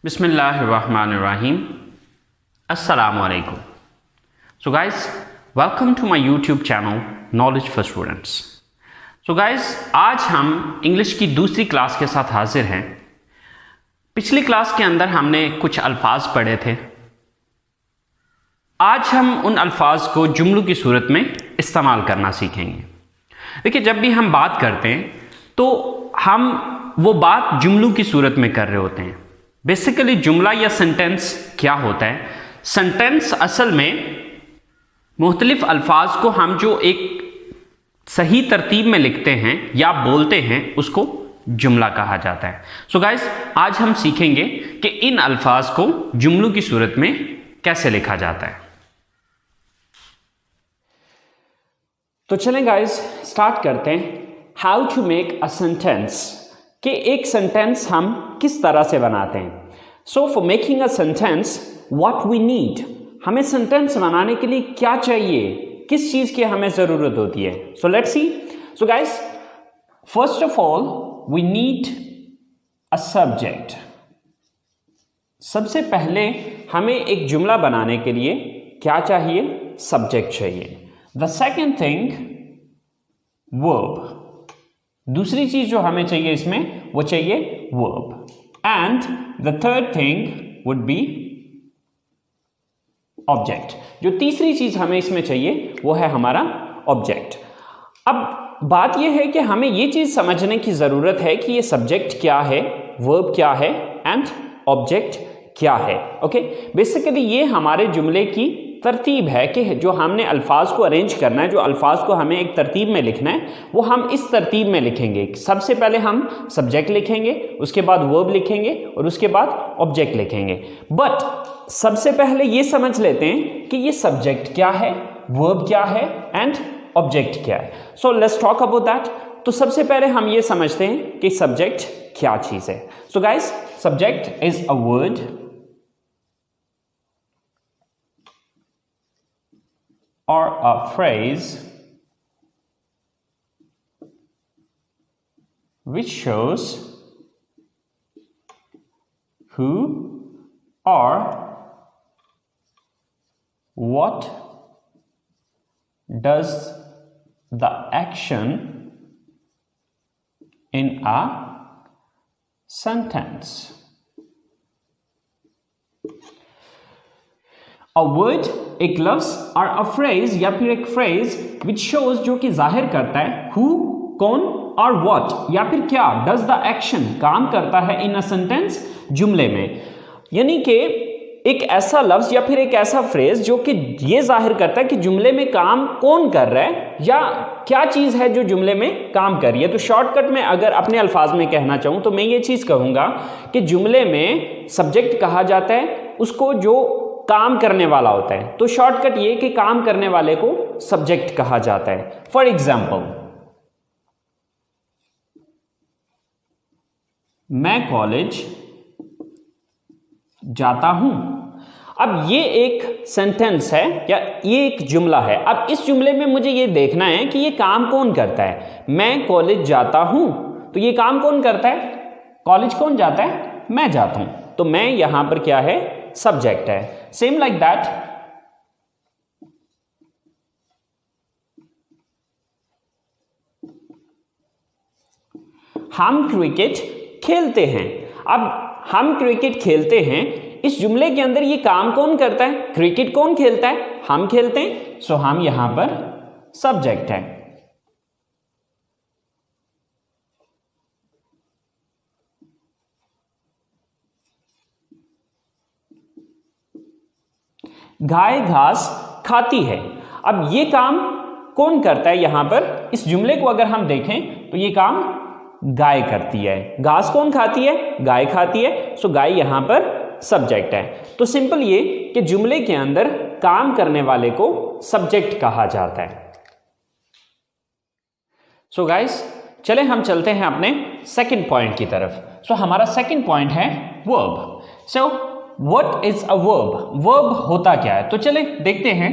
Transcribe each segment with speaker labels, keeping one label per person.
Speaker 1: Bismillahirrahmanirrahim. Assalamu alaikum. So guys, welcome to my YouTube channel Knowledge for Students. So guys, आज हम English की दूसरी class के साथ हाजिर हैं. पिछली क्लास के अंदर हमने कुछ अल्फाज पढ़े थे. आज हम उन अल्फाज को जुमलों की सूरत में इस्तेमाल करना सीखेंगे. देखिए, जब भी हम बात करते हैं तो हम वो बात जुमलों की सूरत में कर रहे होते हैं. बेसिकली जुमला या सेंटेंस क्या होता है? सेंटेंस असल में मुख्तलिफ अल्फाज को हम जो एक सही तरतीब में लिखते हैं या बोलते हैं उसको जुमला कहा जाता है. सो गाइस, आज हम सीखेंगे कि इन अल्फाज को जुमलों की सूरत में कैसे लिखा जाता है. तो चलें गाइस, स्टार्ट करते हैं. How to make a sentence, कि एक सेंटेंस हम किस तरह से बनाते हैं. So for making a sentence what we need, हमें सेंटेंस बनाने के लिए क्या चाहिए, किस चीज की हमें जरूरत होती है. So let's see. So guys, first of all we need a subject. सबसे पहले हमें एक जुमला बनाने के लिए क्या चाहिए? सब्जेक्ट चाहिए. The second thing verb. दूसरी चीज जो हमें चाहिए इसमें वो चाहिए verb. And the third thing would be object. जो तीसरी चीज हमें इसमें चाहिए वो है हमारा ऑब्जेक्ट. अब बात यह है कि हमें ये चीज समझने की जरूरत है कि ये सब्जेक्ट क्या है, वर्ब क्या है एंड ऑब्जेक्ट क्या है. ओके, बेसिकली ये हमारे जुमले की तरतीब है कि जो हमने अल्फाज को अरेंज करना है, जो अल्फाज को हमें एक तरतीब में लिखना है वो हम इस तरतीब में लिखेंगे. सबसे पहले हम सब्जेक्ट लिखेंगे, उसके बाद वर्ब लिखेंगे और उसके बाद ऑब्जेक्ट लिखेंगे. बट सबसे पहले ये समझ लेते हैं कि ये सब्जेक्ट क्या है, वर्ब क्या है एंड ऑब्जेक्ट क्या है. So let's talk about that. तो सबसे पहले हम ये समझते हैं कि सब्जेक्ट क्या चीज है. So guys, subject is a word or a phrase which shows who or what does the action in a sentence. A word, एक लफ्ज और अ फ्रेज या फिर एक फ्रेज विच शोज, जो कि जाहिर करता है हु, कौन, और व्हाट या फिर क्या, डज द एक्शन, काम करता है इन अ सेंटेंस, जुमले में. यानी कि एक ऐसा लफ्ज या फिर एक ऐसा फ्रेज जो कि ये जाहिर करता है कि जुमले में काम कौन कर रहा है या क्या चीज है जो जुमले में काम कर रही है. तो शॉर्टकट में अगर अपने अल्फाज में कहना चाहूं तो मैं ये चीज कहूंगा कि जुमले में सब्जेक्ट कहा जाता है उसको जो काम करने वाला होता है. तो शॉर्टकट ये कि काम करने वाले को सब्जेक्ट कहा जाता है. फॉर एग्जाम्पल, मैं कॉलेज जाता हूं. अब ये एक सेंटेंस है या ये एक जुमला है. अब इस जुमले में मुझे ये देखना है कि ये काम कौन करता है. मैं कॉलेज जाता हूं, तो ये काम कौन करता है? कॉलेज कौन जाता है? मैं जाता हूं. तो मैं यहां पर क्या है? सब्जेक्ट है. सेम लाइक दैट, हम क्रिकेट खेलते हैं. अब हम क्रिकेट खेलते हैं, इस जुमले के अंदर ये काम कौन करता है? क्रिकेट कौन खेलता है? हम खेलते हैं. सो हम यहां पर सब्जेक्ट है. गाय घास खाती है. अब ये काम कौन करता है? यहां पर इस जुमले को अगर हम देखें तो ये काम गाय करती है. घास कौन खाती है? गाय खाती है. सो गाय यहां पर सब्जेक्ट है. तो सिंपल ये कि जुमले के अंदर काम करने वाले को सब्जेक्ट कहा जाता है. सो गाइस, चले हम चलते हैं अपने सेकंड पॉइंट की तरफ. सो हमारा सेकंड पॉइंट है verb. So what is a verb? Verb होता क्या है? तो चले देखते हैं.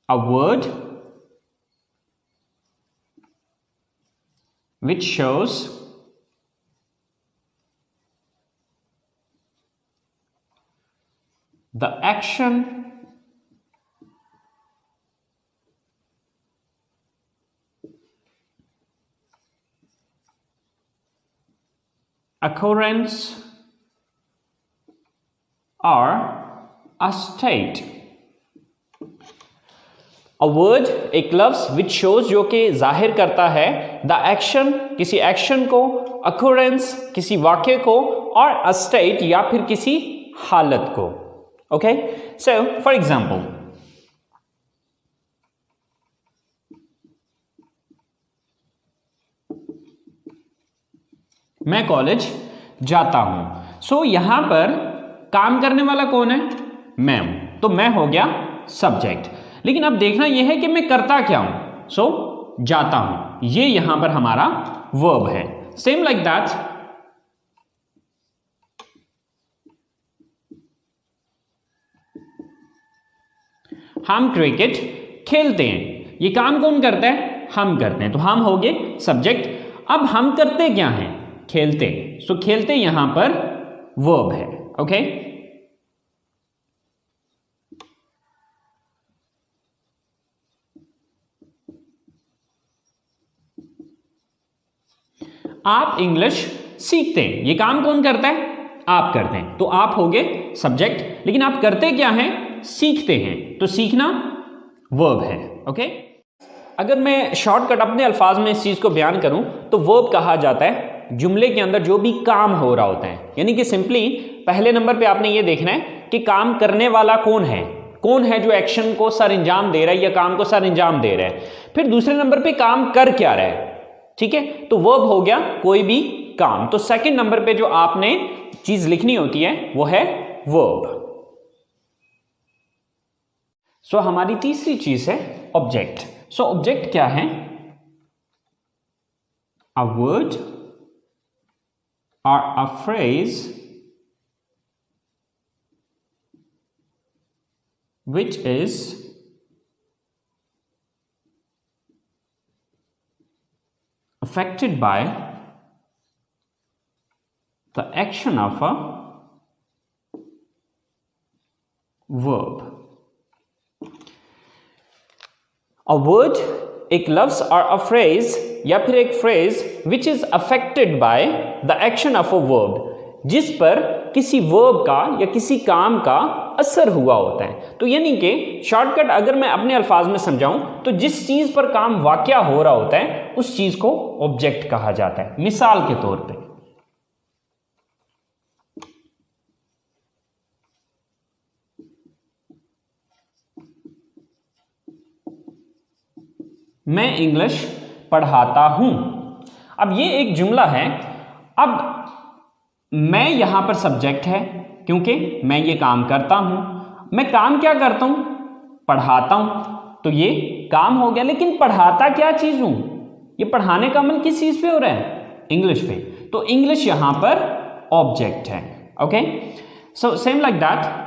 Speaker 1: A word which shows the action occurrence or a state. A word एक लफ्ज which shows जो कि जाहिर करता है the action किसी एक्शन को, occurrence किसी वाक्य को और a state या फिर किसी हालत को. Okay, so for example, मैं कॉलेज जाता हूं. सो यहां पर काम करने वाला कौन है? मैं हूं. तो मैं हो गया सब्जेक्ट. लेकिन अब देखना यह है कि मैं करता क्या हूं. सो जाता हूं, ये यहां पर हमारा वर्ब है. सेम लाइक दैट, हम क्रिकेट खेलते हैं. ये काम कौन करता है? हम करते हैं. तो हम हो गए सब्जेक्ट. अब हम करते क्या हैं? खेलते. सो खेलते यहां पर वर्ब है. ओके, आप इंग्लिश सीखते हैं. ये काम कौन करता है? आप करते हैं. तो आप हो गए सब्जेक्ट. लेकिन आप करते क्या हैं? सीखते हैं. तो सीखना वर्ब है. ओके, अगर मैं शॉर्टकट अपने अल्फाज में इस चीज को बयान करूं तो वर्ब कहा जाता है जुमले के अंदर जो भी काम हो रहा होता है. यानी कि सिंपली पहले नंबर पे आपने ये देखना है कि काम करने वाला कौन है. कौन है जो एक्शन को सर अंजाम दे रहा है या काम को सर अंजाम दे रहा है. फिर दूसरे नंबर पे काम कर क्या रहा है. ठीक है, तो वर्ब हो गया कोई भी काम. तो सेकंड नंबर पे जो आपने चीज लिखनी होती है वो है वर्ब. सो हमारी तीसरी चीज है ऑब्जेक्ट. सो ऑब्जेक्ट क्या है? A word or a phrase which is affected by the action of a verb. A word एक लफ्ज और अ फ्रेज या फिर एक phrase which is affected by the action of a verb, जिस पर किसी वर्ब का या किसी काम का असर हुआ होता है. तो यानी कि शॉर्टकट अगर मैं अपने अल्फाज में समझाऊं तो जिस चीज पर काम वाकया हो रहा होता है उस चीज को ऑब्जेक्ट कहा जाता है. मिसाल के तौर पे मैं इंग्लिश पढ़ाता हूं. अब ये एक जुमला है. अब मैं यहां पर सब्जेक्ट है क्योंकि मैं ये काम करता हूं. मैं काम क्या करता हूं? पढ़ाता हूं. तो ये काम हो गया. लेकिन पढ़ाता क्या चीज हूं? ये पढ़ाने का अमल किस चीज पे हो रहा है? इंग्लिश पे. तो इंग्लिश यहां पर ऑब्जेक्ट है. Okay, so same like that,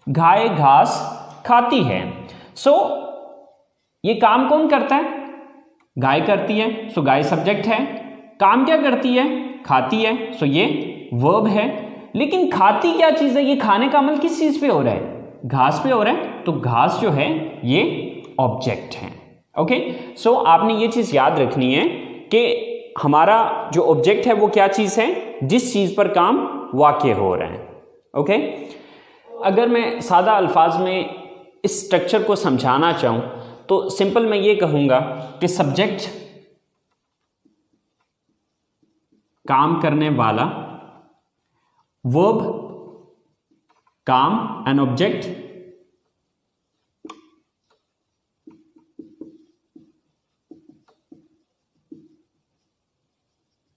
Speaker 1: गाय घास खाती है. सो ये काम कौन करता है? गाय करती है. सो गाय सब्जेक्ट है. काम क्या करती है? खाती है. सो ये वर्ब है. लेकिन खाती क्या चीज है? ये खाने का अमल किस चीज पे हो रहा है? घास पे हो रहा है. तो घास जो है ये ऑब्जेक्ट है. ओके, सो आपने ये चीज याद रखनी है कि हमारा जो ऑब्जेक्ट है वो क्या चीज है? जिस चीज पर काम वाक़या हो रहा है. ओके, अगर मैं सादा अल्फाज में इस स्ट्रक्चर को समझाना चाहूं तो सिंपल मैं ये कहूंगा कि सब्जेक्ट काम करने वाला, वर्ब काम, एन ऑब्जेक्ट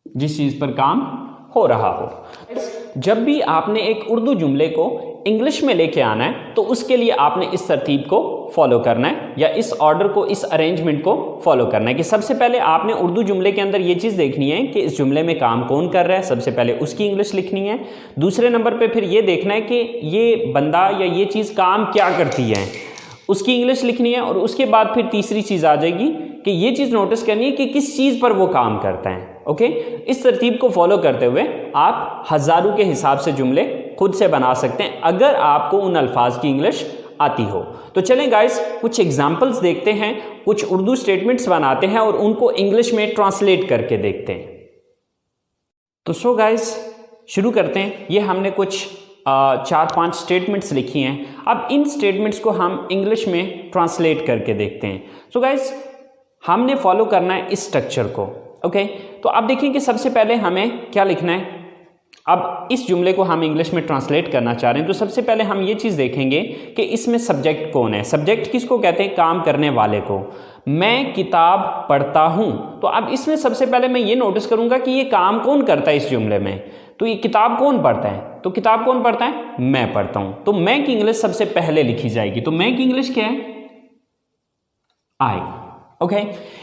Speaker 1: जिस चीज पर काम हो रहा हो. जब भी आपने एक उर्दू जुमले को इंग्लिश में लेके आना है तो उसके लिए आपने इस तरतीब को फॉलो करना है या इस ऑर्डर को, इस अरेंजमेंट को फॉलो करना है कि सबसे पहले आपने उर्दू जुमले के अंदर ये चीज़ देखनी है कि इस जुमले में काम कौन कर रहा है. सबसे पहले उसकी इंग्लिश लिखनी है. दूसरे नंबर पे फिर ये देखना है कि ये बंदा या ये चीज़ काम क्या करती है, उसकी इंग्लिश लिखनी है. और उसके बाद फिर तीसरी चीज़ आ जाएगी कि ये चीज़ नोटिस करनी है कि किस चीज़ पर वो काम करता है। ओके, इस तरतीब को फॉलो करते हुए आप हज़ारों के हिसाब से जुमले खुद से बना सकते हैं अगर आपको उन अल्फाज की इंग्लिश आती हो। तो चलें गाइस, कुछ एग्जाम्पल्स देखते हैं, कुछ उर्दू स्टेटमेंट्स बनाते हैं और उनको इंग्लिश में ट्रांसलेट करके देखते हैं। तो सो गाइस शुरू करते हैं। ये हमने कुछ 4-5 स्टेटमेंट्स लिखी हैं। अब इन स्टेटमेंट्स को हम इंग्लिश में ट्रांसलेट करके देखते हैं। सो गाइस हमने फॉलो करना है इस स्ट्रक्चर को। ओके, तो अब देखिए कि सबसे पहले हमें क्या लिखना है। अब इस जुमले को हम इंग्लिश में ट्रांसलेट करना चाह रहे हैं, तो सबसे पहले हम ये चीज़ देखेंगे कि इसमें सब्जेक्ट कौन है। सब्जेक्ट किसको कहते हैं? काम करने वाले को। मैं किताब पढ़ता हूँ, तो अब इसमें सबसे पहले मैं ये नोटिस करूँगा कि ये काम कौन करता है इस जुमले में। तो ये किताब कौन पढ़ता है? तो किताब कौन पढ़ता है? मैं पढ़ता हूँ। तो मैं की इंग्लिश सबसे पहले लिखी जाएगी। तो मैं की इंग्लिश क्या है? आई। ओके,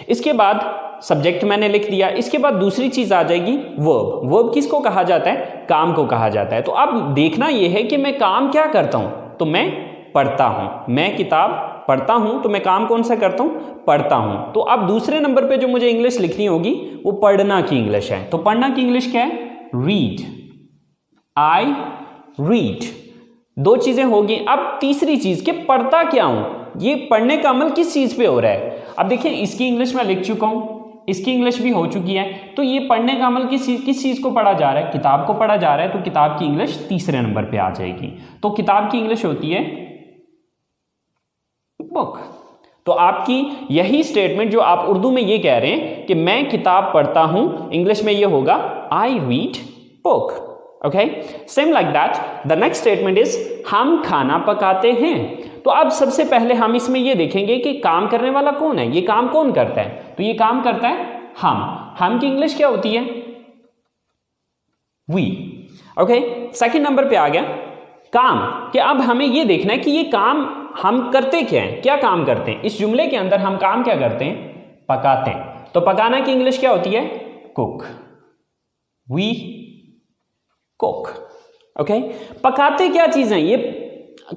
Speaker 1: इसके बाद सब्जेक्ट मैंने लिख दिया। इसके बाद दूसरी चीज आ जाएगी वर्ब। वर्ब किसको कहा जाता है? काम को कहा जाता है। तो अब देखना यह है कि मैं काम क्या करता हूं। तो मैं पढ़ता हूं। मैं किताब पढ़ता हूं, तो मैं काम कौन सा करता हूं? पढ़ता हूं। तो अब दूसरे नंबर पे जो मुझे इंग्लिश लिखनी होगी वो पढ़ना की इंग्लिश है। तो पढ़ना की इंग्लिश क्या है? रीड। I read. दो चीजें होगी। अब तीसरी चीज कि पढ़ता क्या हूं, ये पढ़ने का अमल किस चीज पे हो रहा है। अब देखिए इसकी इंग्लिश में लिख चुका हूं, इसकी इंग्लिश भी हो चुकी है। तो ये पढ़ने का अमल किस चीज को पढ़ा जा रहा है? किताब को पढ़ा जा रहा है। तो किताब की इंग्लिश तीसरे नंबर पे आ जाएगी। तो किताब की इंग्लिश होती है बुक। तो आपकी यही स्टेटमेंट जो आप उर्दू में ये कह रहे हैं कि मैं किताब पढ़ता हूं, इंग्लिश में ये होगा I read book. Okay, same like that the next statement is हम खाना पकाते हैं। तो अब सबसे पहले हम इसमें ये देखेंगे कि काम करने वाला कौन है, ये काम कौन करता है। तो ये काम करता है हम की इंग्लिश क्या होती है? वी। ओके, सेकंड नंबर पे आ गया काम। कि अब हमें ये देखना है कि ये काम हम करते क्या हैं, क्या काम करते हैं। इस जुमले के अंदर हम काम क्या करते हैं? पकाते हैं। तो पकाना की इंग्लिश क्या होती है? कुक। We cook. ओके, पकाते क्या चीज है? ये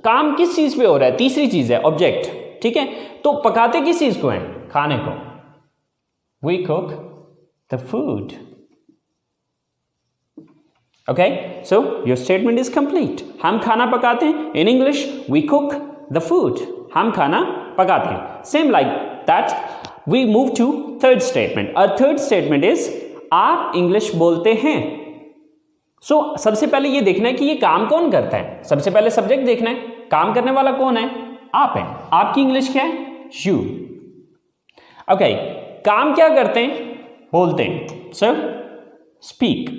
Speaker 1: काम किस चीज पे हो रहा है? तीसरी चीज है ऑब्जेक्ट। ठीक है, तो पकाते किस चीज को है? खाने को। We cook the food. Okay, so your statement is complete. हम खाना पकाते हैं। In English we cook the food. हम खाना पकाते हैं। Same like that we move to third statement. और थर्ड स्टेटमेंट इज आप इंग्लिश बोलते हैं। सो सबसे पहले ये देखना है कि ये काम कौन करता है। सबसे पहले सब्जेक्ट देखना है, काम करने वाला कौन है? आप है। आपकी इंग्लिश क्या है? यू। ओके, काम क्या करते हैं? बोलते हैं। Sir speak.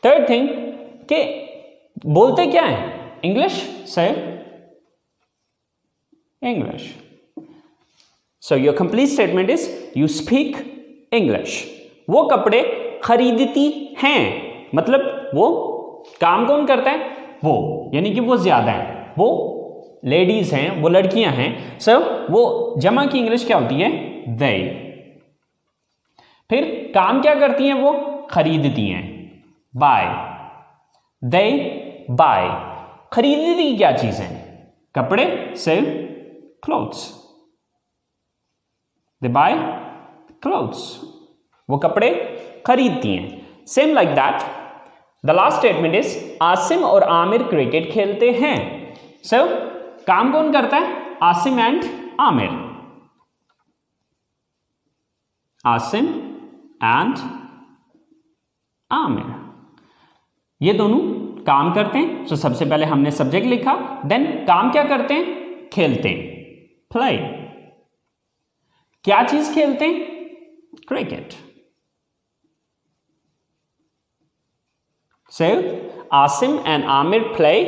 Speaker 1: थर्ड थिंग कि बोलते क्या है? English. Sir English. So your complete statement is you speak English. वो कपड़े खरीदती हैं, मतलब वो काम कौन करता है? वो, यानी कि वो ज्यादा है, वो लेडीज हैं, वो लड़कियां हैं। सर वो जमा की इंग्लिश क्या होती है? they। फिर काम क्या करती हैं? वो खरीदती हैं, buy। they buy। खरीदती क्या चीज है? कपड़े। sell clothes। they buy clothes। वो कपड़े खरीदती हैं। Same like that the last statement is Asim और आमिर क्रिकेट खेलते हैं। सो काम कौन करता है? आसिम एंड आमिर। आसिम एंड आमिर, ये दोनों काम करते हैं। सो सबसे पहले हमने सब्जेक्ट लिखा, देन काम क्या करते हैं? खेलते हैं, प्ले। क्या चीज खेलते हैं? Cricket. So, Asim and Aamir play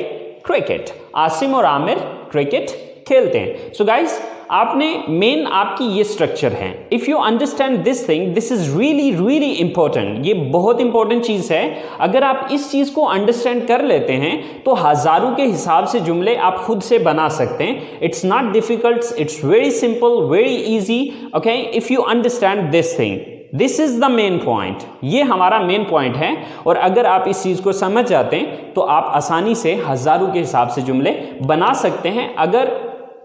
Speaker 1: cricket. Asim और आमिर क्रिकेट खेलते हैं। सो गाइस, आपने मेन आपकी ये स्ट्रक्चर है। If you understand this thing, this is really really important. ये बहुत इंपॉर्टेंट चीज है। अगर आप इस चीज को अंडरस्टैंड कर लेते हैं तो हजारों के हिसाब से जुमले आप खुद से बना सकते हैं। It's not difficult, it's very simple, very easy. Okay, if you understand this thing, this is the main point. ये हमारा मेन पॉइंट है। और अगर आप इस चीज को समझ जाते हैं तो आप आसानी से हजारों के हिसाब से जुमले बना सकते हैं। अगर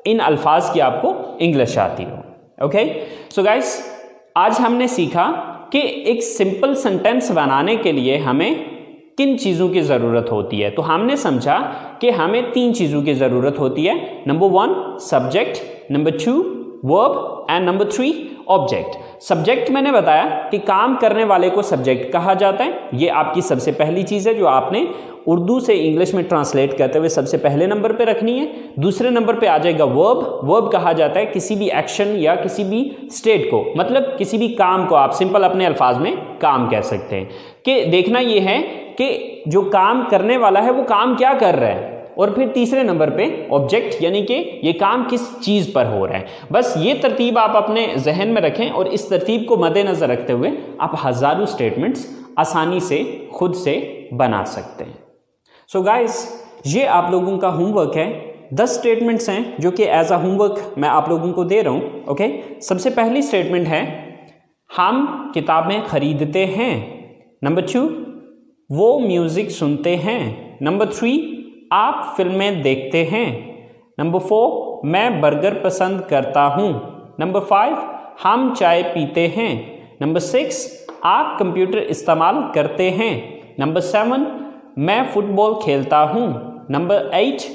Speaker 1: इन अल्फाज की आपको इंग्लिश आती हो। ओके, सो गाइस आज हमने सीखा कि एक सिंपल सेंटेंस बनाने के लिए हमें किन चीज़ों की ज़रूरत होती है। तो हमने समझा कि हमें 3 चीज़ों की ज़रूरत होती है। Number 1 subject, number 2 verb and number 3 object. Subject मैंने बताया कि काम करने वाले को सब्जेक्ट कहा जाता है। ये आपकी सबसे पहली चीज़ है जो आपने उर्दू से इंग्लिश में ट्रांसलेट करते हुए सबसे पहले नंबर पे रखनी है। दूसरे नंबर पे आ जाएगा वर्ब। वर्ब कहा जाता है किसी भी एक्शन या किसी भी स्टेट को, मतलब किसी भी काम को आप सिंपल अपने अल्फाज में काम कह सकते हैं। कि देखना ये है कि जो काम करने वाला है वो काम क्या कर रहा है। और फिर तीसरे नंबर पे ऑब्जेक्ट, यानी कि ये काम किस चीज़ पर हो रहा है। बस ये तरतीब आप अपने जहन में रखें और इस तरतीब को मद्देनज़र रखते हुए आप हज़ारों स्टेटमेंट्स आसानी से खुद से बना सकते हैं। सो गाइस, ये आप लोगों का होमवर्क है। 10 स्टेटमेंट्स हैं जो कि एज अ होमवर्क मैं आप लोगों को दे रहा हूँ। ओके, सबसे पहली स्टेटमेंट है हम किताबें खरीदते हैं। नंबर 2 वो म्यूज़िक सुनते हैं। नंबर 3 आप फिल्में देखते हैं। नंबर 4 मैं बर्गर पसंद करता हूँ। नंबर 5 हम चाय पीते हैं। नंबर 6 आप कंप्यूटर इस्तेमाल करते हैं। नंबर 7 मैं फुटबॉल खेलता हूँ। नंबर 8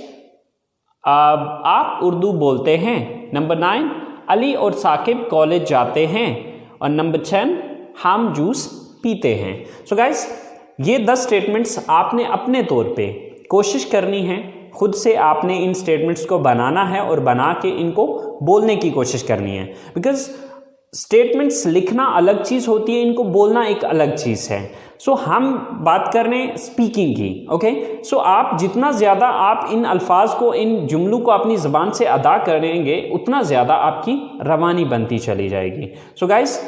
Speaker 1: आप उर्दू बोलते हैं। नंबर 9 अली और साकिब कॉलेज जाते हैं। और नंबर 10 हम जूस पीते हैं। सो गाइस, ये 10 स्टेटमेंट्स आपने अपने तौर पे कोशिश करनी है, खुद से आपने इन स्टेटमेंट्स को बनाना है और बना के इनको बोलने की कोशिश करनी है। बिकॉज स्टेटमेंट्स लिखना अलग चीज़ होती है, इनको बोलना एक अलग चीज़ है। सो हम बात कर रहे हैं स्पीकिंग की। ओके, सो आप जितना ज़्यादा आप इन अल्फाज को, इन जुमलों को अपनी ज़बान से अदा करेंगे उतना ज़्यादा आपकी रवानी बनती चली जाएगी। सो गाइस,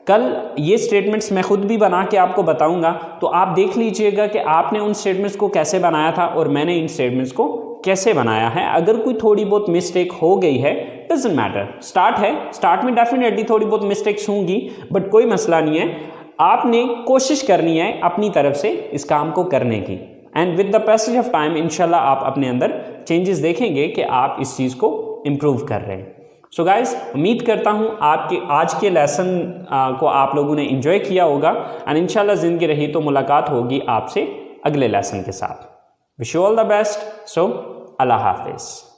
Speaker 1: कल ये स्टेटमेंट्स मैं खुद भी बना के आपको बताऊंगा, तो आप देख लीजिएगा कि आपने उन स्टेटमेंट्स को कैसे बनाया था और मैंने इन स्टेटमेंट्स को कैसे बनाया है। अगर कोई थोड़ी बहुत मिस्टेक हो गई है, डजंट मैटर, स्टार्ट है, स्टार्ट में डेफिनेटली थोड़ी बहुत मिस्टेक्स होंगी, बट कोई मसला नहीं है। आपने कोशिश करनी है अपनी तरफ से इस काम को करने की, and with the passage of time इंशाल्लाह आप अपने अंदर चेंजेस देखेंगे कि आप इस चीज़ को इम्प्रूव कर रहे हैं। सो गाइस, उम्मीद करता हूँ आपके आज के लेसन को आप लोगों ने एंजॉय किया होगा, एंड इंशाल्लाह ज़िंदगी रही तो मुलाकात होगी आपसे अगले लेसन के साथ। Wish you all the best. So अल्लाह हाफिज़।